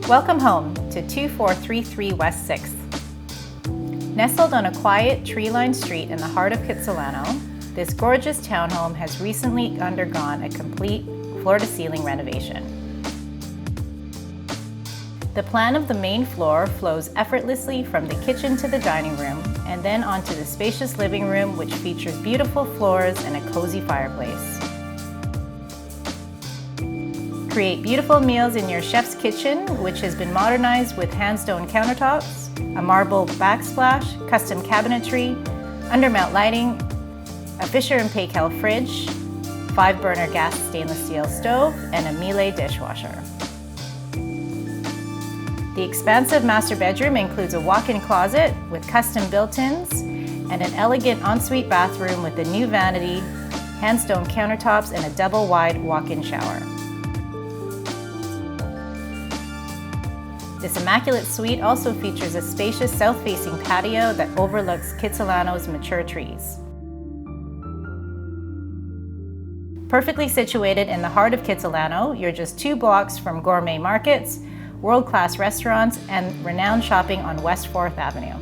Welcome home to 2433 West 6th. Nestled on a quiet, tree-lined street in the heart of Kitsilano, this gorgeous townhome has recently undergone a complete floor-to-ceiling renovation. The plan of the main floor flows effortlessly from the kitchen to the dining room and then onto the spacious living room, which features beautiful floors and a cozy fireplace. Create beautiful meals in your chef's kitchen, which has been modernized with Hanstone countertops, a marble backsplash, custom cabinetry, undermount lighting, a Fisher Paykel fridge, 5-burner gas stainless steel stove, and a Miele dishwasher. The expansive master bedroom includes a walk-in closet with custom built-ins and an elegant ensuite bathroom with a new vanity, Hanstone countertops, and a double-wide walk-in shower. This immaculate suite also features a spacious south-facing patio that overlooks Kitsilano's mature trees. Perfectly situated in the heart of Kitsilano, you're just 2 blocks from gourmet markets, world-class restaurants, and renowned shopping on West 4th Avenue.